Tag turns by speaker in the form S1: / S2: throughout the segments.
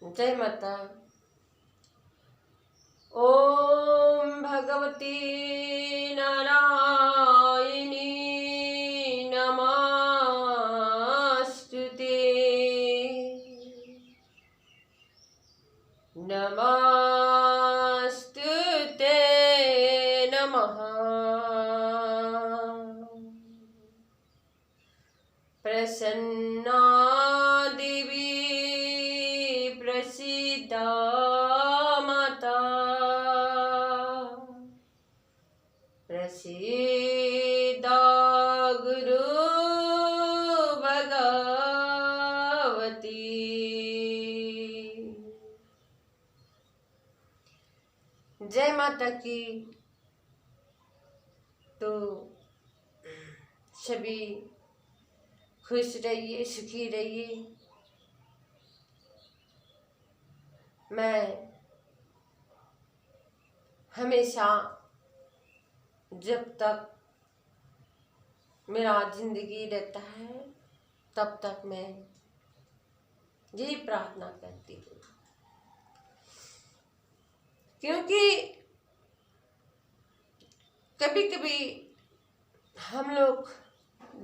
S1: जय माता। ओम भगवती नारायणी नमस्तुते। नमस्तुते नमः। प्रसन्ना देवी प्रसीदा माता, प्रसीदा गुरु भगवती। जय माता की। तो सभी खुश रहिए, सुखी रहिए। मैं हमेशा जब तक मेरा जिंदगी रहता है तब तक मैं यही प्रार्थना करती हूँ, क्योंकि कभी कभी हम लोग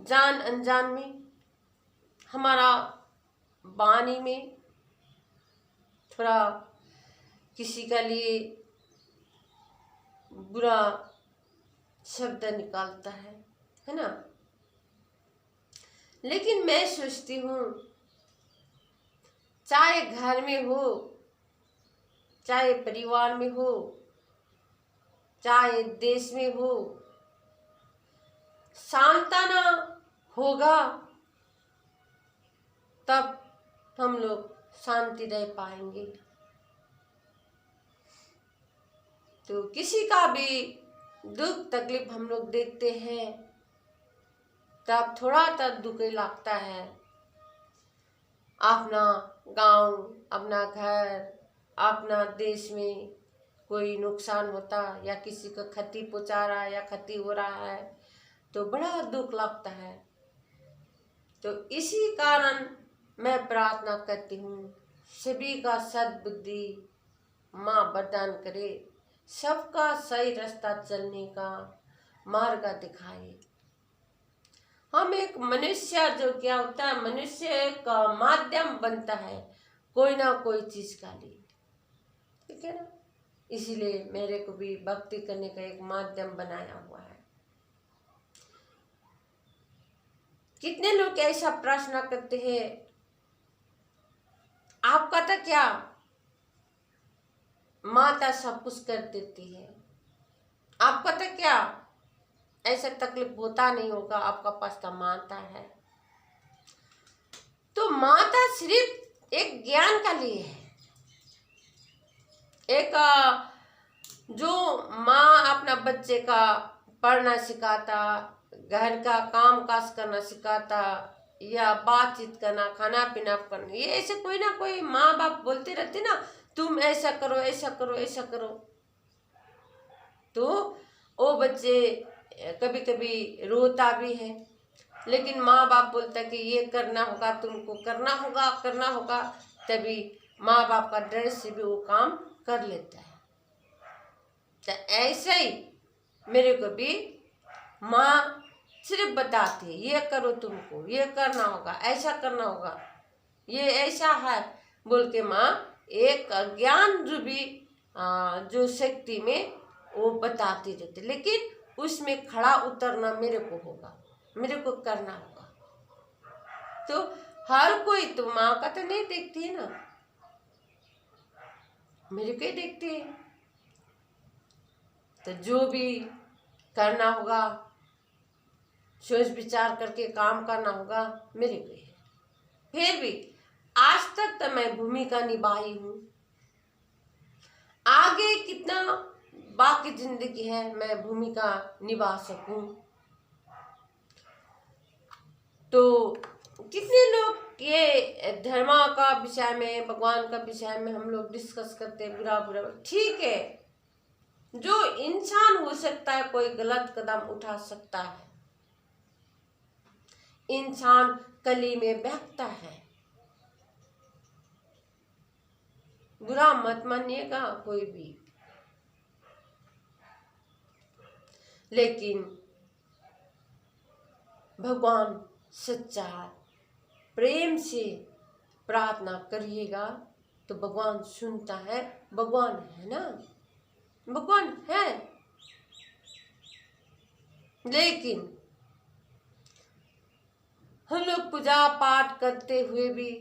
S1: जान अनजान में हमारा वाणी में थोड़ा किसी का लिए बुरा शब्द निकालता है ना। लेकिन मैं सोचती हूँ, चाहे घर में हो, चाहे परिवार में हो, चाहे देश में हो, सांत्वना होगा तब हम लोग शांति रह पाएंगे। तो किसी का भी दुख तकलीफ हम लोग देखते हैं तब थोड़ा तक दुख लगता है। अपना गांव, अपना घर, अपना देश में कोई नुकसान होता या किसी को क्षति पहुंचा रहा है या क्षति हो रहा है तो बड़ा दुख लगता है। तो इसी कारण मैं प्रार्थना करती हूँ, सभी का सद्बुद्धि माँ वरदान करे, सबका सही रास्ता चलने का मार्ग दिखाए। हम एक मनुष्य जो क्या होता है, मनुष्य का माध्यम बनता है कोई ना कोई चीज का लिए, ठीक है ना। इसीलिए मेरे को भी भक्ति करने का एक माध्यम बनाया हुआ है। कितने लोग ऐसा प्रश्न करते हैं, आपका तो क्या माता सब कुछ कर देती है, आपका तो क्या ऐसा तकलीफ होता नहीं होगा, आपका पास तो माता है। तो माता सिर्फ एक ज्ञान का लिए है। एक जो माँ अपना बच्चे का पढ़ना सिखाता, घर का काम काज करना सिखाता या बातचीत करना, खाना पीना करना, ये ऐसे कोई ना कोई माँ बाप बोलते रहते ना, तुम ऐसा करो ऐसा करो ऐसा करो। तो वो बच्चे कभी कभी रोता भी है, लेकिन माँ बाप बोलता कि ये करना होगा, तुमको करना होगा, तभी माँ बाप का डर से भी वो काम कर लेता है। तो ऐसे ही मेरे को भी माँ सिर्फ बताती है, ये करो, तुमको ये करना होगा, ऐसा करना होगा, ये ऐसा है बोल के माँ एक ज्ञान रूपी जो शक्ति में वो बताती रहती, लेकिन उसमें खड़ा उतरना मेरे को होगा, मेरे को करना होगा। तो हर कोई तो माँ का तो नहीं देखती है ना, मेरे को ही देखती है। तो जो भी करना होगा सोच विचार करके काम करना होगा मेरे को ही। फिर भी आज तक तो मैं भूमिका निभाई हूँ, आगे कितना बाकी जिंदगी है मैं भूमिका निभा सकूं। तो कितने लोग ये धर्म का विषय में, भगवान का विषय में हम लोग डिस्कस करते हैं, बुरा बुरा, ठीक है। जो इंसान हो सकता है कोई गलत कदम उठा सकता है, इंसान कली में बहता है, बुरा मत मानिएगा कोई भी, लेकिन भगवान सच्चा प्रेम से प्रार्थना करिएगा तो भगवान सुनता है। भगवान है ना, भगवान है। लेकिन हम लोग पूजा पाठ करते हुए भी,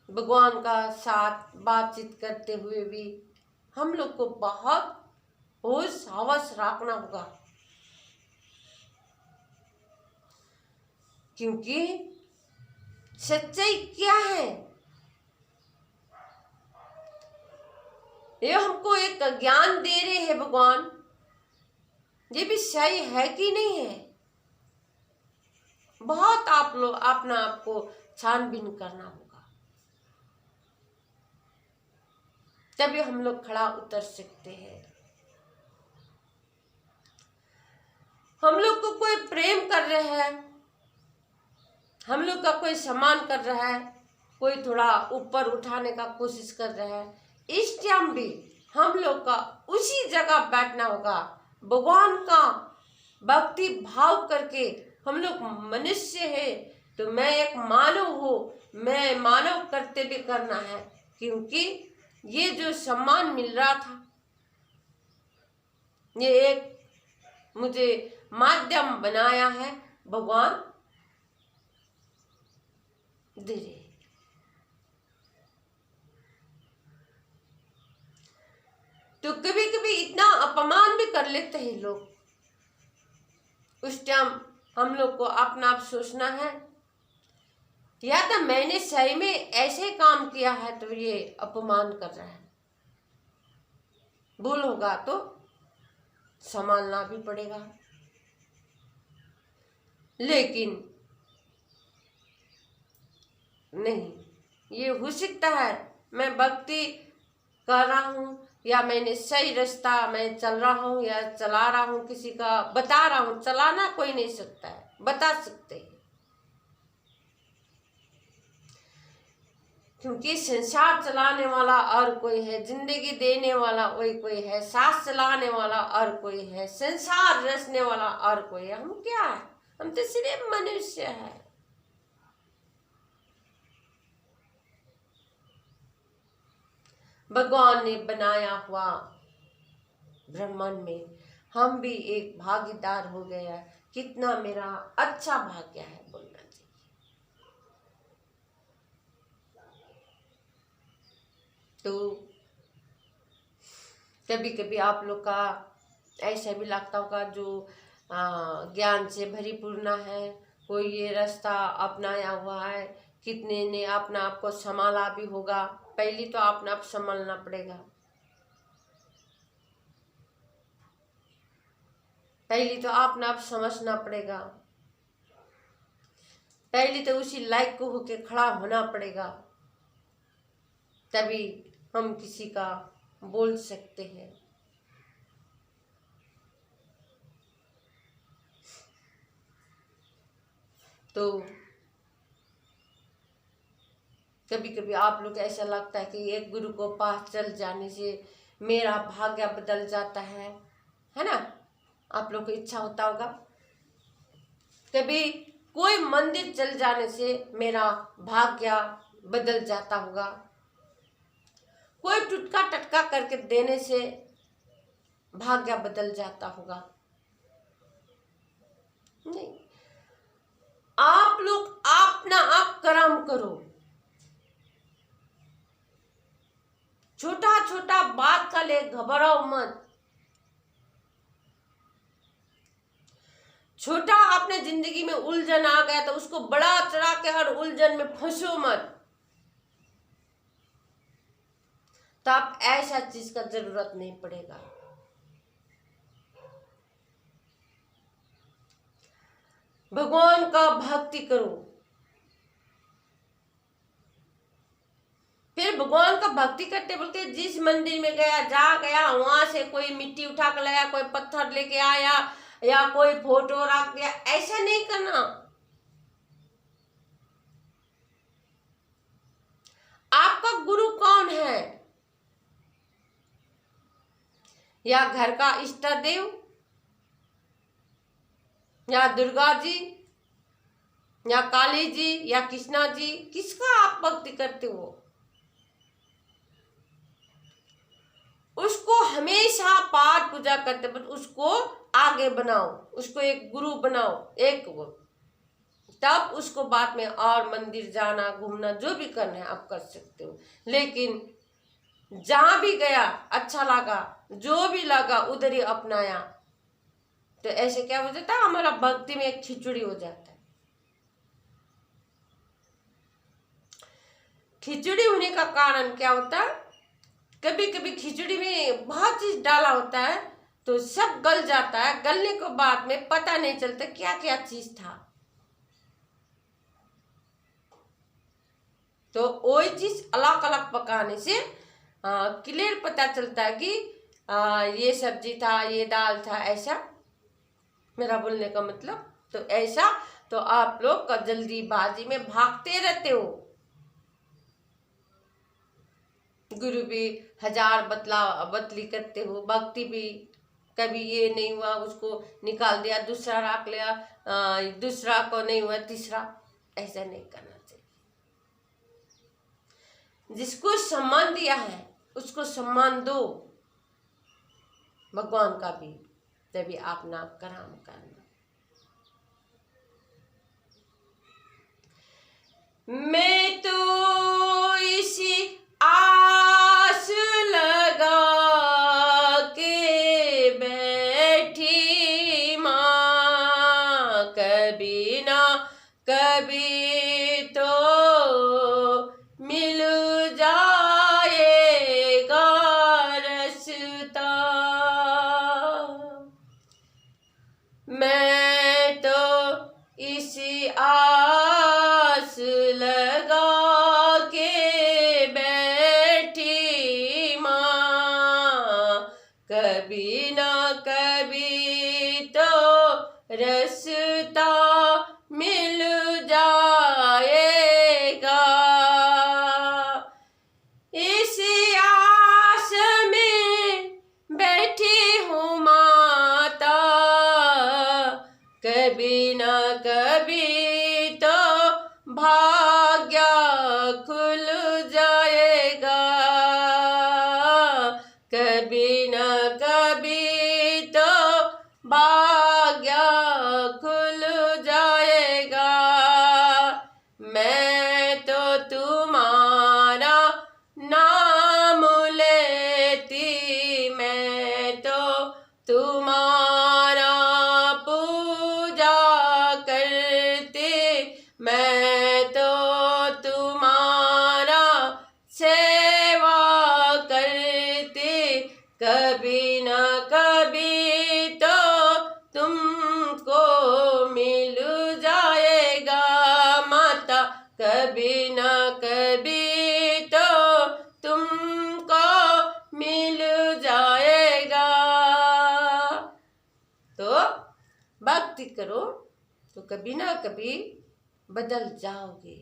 S1: भगवान का साथ बातचीत करते हुए भी हम लोग को बहुत होश हवस रखना होगा, क्योंकि सच्चाई क्या है ये हमको एक ज्ञान दे रहे हैं भगवान, ये भी सही है कि नहीं है। बहुत आप लोग अपना आपको छानबीन करना होगा, तभी हम लोग खड़ा उतर सकते हैं। हम लोग को कोई प्रेम कर रहा है, हम लोग का कोई सम्मान कर रहा है, कोई थोड़ा ऊपर उठाने का कोशिश कर रहा है, इस टाइम भी हम लोग का उसी जगह बैठना होगा। भगवान का भक्ति भाव करके, हम लोग मनुष्य है तो मैं एक मानव हूँ, मैं मानव कर्तव्य करना है, क्योंकि ये जो सम्मान मिल रहा था ये एक मुझे माध्यम बनाया है भगवान दे रहे। तो कभी कभी इतना अपमान भी कर लेते हैं लोग, उस टाइम हम लोग को अपना आप सोचना है, या तो मैंने सही में ऐसे काम किया है तो ये अपमान कर रहा है। भूल होगा तो संभालना भी पड़ेगा, लेकिन नहीं, ये हो सकता है मैं भक्ति कर रहा हूँ या मैंने सही रास्ता मैं चल रहा हूँ या चला रहा हूँ, किसी का बता रहा हूँ। चलाना कोई नहीं सकता है, बता सकते हैं, क्योंकि संसार चलाने वाला और कोई है, जिंदगी देने वाला वही कोई है, सांस चलाने वाला और कोई है, संसार रचने वाला और कोई है। हम क्या है, हम तो सिर्फ मनुष्य है। भगवान ने बनाया हुआ ब्रह्मांड में हम भी एक भागीदार हो गया। कितना मेरा अच्छा भाग्य है बोलना चाहिए। तो कभी कभी आप लोग का ऐसा भी लगता होगा जो ज्ञान से भरीपूर्ण है, कोई ये रास्ता अपनाया हुआ है, कितने ने अपना आप को संभाला भी होगा। पहली तो अपना आप संभालना पड़ेगा, पहली तो अपना आप समझना पड़ेगा, पहली तो उसी लायक को होके खड़ा होना पड़ेगा, तभी हम किसी का बोल सकते हैं। तो कभी कभी आप लोग ऐसा लगता है कि एक गुरु को पास चल जाने से मेरा भाग्य बदल जाता है ना। आप लोग को इच्छा होता होगा कभी कोई मंदिर चल जाने से मेरा भाग्य बदल जाता होगा, कोई टुटका टटका करके देने से भाग्य बदल जाता होगा। नहीं, आप लोग अपना आप कर्म करो। छोटा छोटा बात का ले घबराओ मत। छोटा अपने जिंदगी में उलझन आ गया तो उसको बड़ा चढ़ा के हर उलझन में फंसो मत। तब ऐसा चीज का जरूरत नहीं पड़ेगा। भगवान का भक्ति करो। फिर भगवान का भक्ति करते बोलते जिस मंदिर में गया जा गया वहां से कोई मिट्टी उठा कर लाया, कोई पत्थर लेके आया या कोई फोटो रख दिया, ऐसा नहीं करना। आपका गुरु कौन या घर का इष्ट देव या दुर्गा जी या काली जी या कृष्णा जी, किसका आप भक्ति करते हो? उसको हमेशा पाठ पूजा करते वक्त उसको आगे बनाओ, उसको एक गुरु बनाओ, एक वो, तब उसको बाद में और मंदिर जाना घूमना जो भी करना है आप कर सकते हो। लेकिन जहां भी गया अच्छा लगा, जो भी लगा उधर ही अपनाया, तो ऐसे क्या हो जाता है, हमारा भक्ति में एक खिचड़ी हो जाता है। खिचड़ी होने का कारण क्या होता है, कभी कभी खिचड़ी में बहुत चीज डाला होता है तो सब गल जाता है, गलने के बाद में पता नहीं चलता क्या क्या चीज था। तो वही चीज अलग अलग पकाने से क्लियर पता चलता है कि ये सब्जी था, ये दाल था, ऐसा मेरा बोलने का मतलब। तो ऐसा तो आप लोग जल्दीबाजी में भागते रहते हो। गुरु भी हजार बतली करते हो, भक्ति भी कभी ये नहीं हुआ उसको निकाल दिया, दूसरा रख लिया, दूसरा को नहीं हुआ तीसरा, ऐसा नहीं करना चाहिए। जिसको सम्मान दिया है उसको सम्मान दो, भगवान का भी, तभी आप ना काम करना। मैं तो इसी आस लगा के बैठी माँ, कभी ना कभी तो मिल जाएगा रास्ता। मैं तो इसी आस लगा के बैठी माँ, कभी ना कभी तो रास्ता मिल जाएगा। इसी आस में बैठी हूँ माता, कभी न कभी तो भाग्य खुल जाएगा, कभी न कभी तो भाग्य खुल जाएगा। मैं तो तुम्हारा नाम लेती, मैं तो तुम्हारा पूजा करती, मैं तो तुम्हारा सेवा करती, कभी न कभी तो तुमको मिल जाएगा माता, कभी न कभी तो तुमको मिल जाएगा। तो भक्ति करो तो कभी ना कभी बदल जाओगे।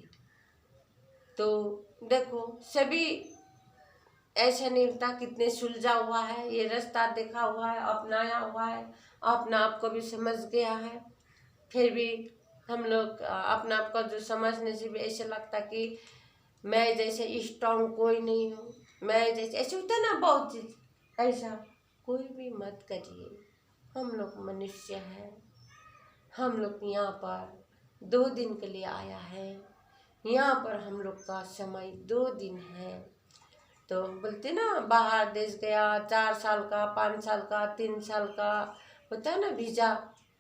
S1: तो देखो सभी ऐसा नहीं होता, कितने सुलझा हुआ है, ये रास्ता देखा हुआ है, अपनाया हुआ है, अपना आप को भी समझ गया है, फिर भी हम लोग अपना आप को जो समझने से भी ऐसा लगता कि मैं जैसे स्ट्रॉन्ग कोई नहीं हूँ, मैं जैसे ऐसे होता है ना बहुत चीज, ऐसा कोई भी मत करिए। हम लोग मनुष्य हैं, हम लोग यहाँ पर 2 दिन के लिए आया है, यहाँ पर हम लोग का समय 2 दिन है। तो बोलते ना बाहर देश गया 4 साल का, 5 साल का, 3 साल का होता है ना वीजा,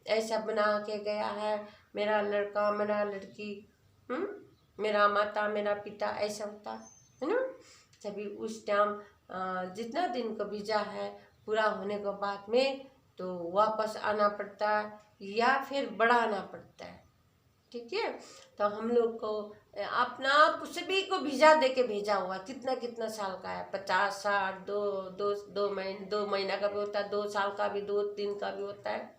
S1: ऐसा बना के गया है, मेरा लड़का मेरा लड़की, मेरा माता मेरा पिता, ऐसा होता है ना। तभी उस टाइम जितना दिन का वीजा है पूरा होने के बाद में तो वापस आना पड़ता है या फिर बढ़ाना पड़ता है, ठीक है। तो हम लोग को अपना सभी को वीजा दे के भेजा हुआ, कितना कितना साल का है, 50 60 दो महीना का भी होता है, 2 साल का भी, 2 दिन का भी होता है।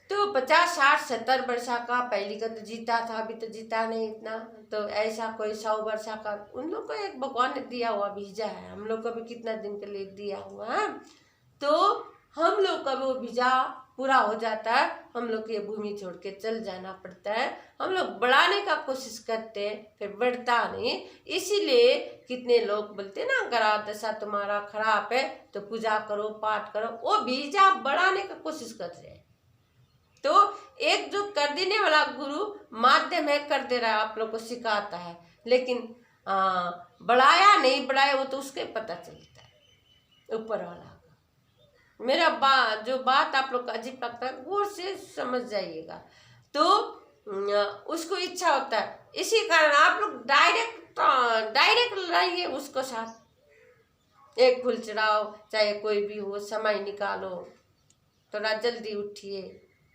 S1: तो 50 60 70 वर्षा का पहले का तो जीता था, अभी तो जीता नहीं इतना। तो ऐसा कोई 100 वर्षा का उन लोग को एक भगवान ने दिया हुआ वीजा है, हम लोग को भी कितना दिन के लिए दिया हुआ है। तो हम लोग का वो वीजा पूरा हो जाता है, हम लोग को ये भूमि छोड़ के चल जाना पड़ता है। हम लोग बढ़ाने का कोशिश करते हैं, फिर बढ़ता नहीं। इसीलिए कितने लोग बोलते हैं ना, ग्रह दशा तुम्हारा खराब है तो पूजा करो, पाठ करो, वो वीजा बढ़ाने का कोशिश कर रहे हैं। तो एक जो कर देने वाला गुरु माध्यम है, कर दे रहा है, आप लोग को सिखाता है, लेकिन बढ़ाया नहीं बढ़ाया वो तो उसके पता चलता है ऊपर वाला का। मेरा जो बात आप लोग को अजीब लगता है गौर से समझ जाइएगा। तो उसको इच्छा होता है, इसी कारण आप लोग डायरेक्ट लाइए उसको साथ, एक फूल चढ़ाओ, चाहे कोई भी हो, समय निकालो, थोड़ा जल्दी उठिए,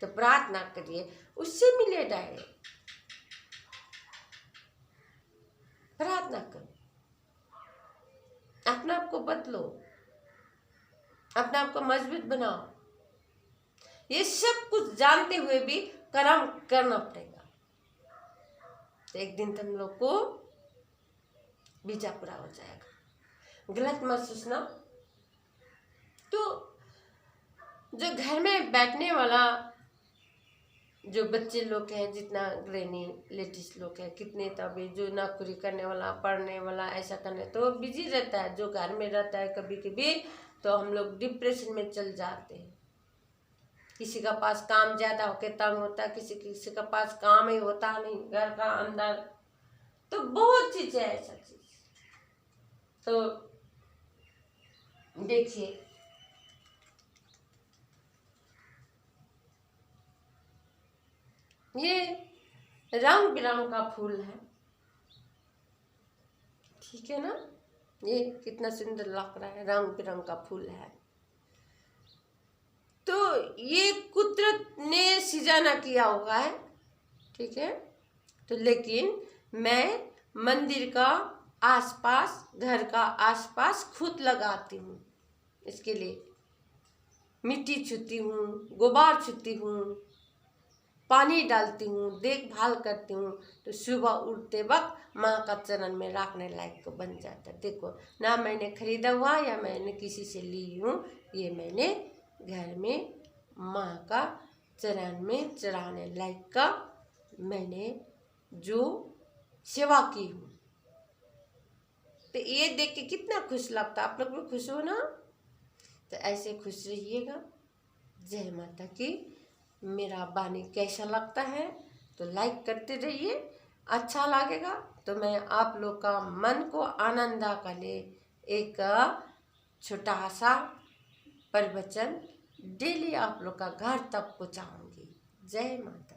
S1: तो प्रार्थना करिए, उससे मिले डायरेक्ट। प्रार्थना करो, अपने आप को बदलो, अपने आप को मजबूत बनाओ। ये सब कुछ जानते हुए भी कर्म करना पड़ेगा, तो एक दिन तुम लोग को वीजा पूरा हो जाएगा। गलत मत सोचना। तो जो घर में बैठने वाला जो बच्चे लोग हैं, जितना गृहिणी लेडीज लोग हैं, कितने तभी जो नौकरी करने वाला, पढ़ने वाला, ऐसा करने तो बिजी रहता है। जो घर में रहता है कभी कभी तो हम लोग डिप्रेशन में चल जाते हैं। किसी का पास काम ज़्यादा होके तंग होता है, किसी का पास काम ही होता नहीं घर का अंदर, तो बहुत चीज़ है ऐसा चीज। तो देखिए, ये रंग बिरंग का फूल है, ठीक है ना, ये कितना सुंदर लग रहा है, रंग बिरंग का फूल है। तो ये कुदरत ने सृजना किया हुआ है, ठीक है। तो लेकिन मैं मंदिर का आसपास, घर का आसपास खुद लगाती हूँ, इसके लिए मिट्टी छूती हूँ, गोबर छूती हूँ, पानी डालती हूँ, देखभाल करती हूँ। तो सुबह उठते वक्त माँ का चरण में रखने लायक को बन जाता है। देखो ना, मैंने खरीदा हुआ या मैंने किसी से ली हूँ, ये मैंने घर में माँ का चरण में चढ़ाने लायक का मैंने जो सेवा की हूँ। तो ये देख के कितना खुश लगता है, आप लोग भी खुश हो ना। तो ऐसे खुश रहिएगा। जय माता की। मेरा वाणी कैसा लगता है तो लाइक करते रहिए, अच्छा लगेगा तो मैं आप लोग का मन को आनंद का लिए एक छोटा सा प्रवचन डेली आप लोग का घर तक पहुँचाऊँगी। जय माता।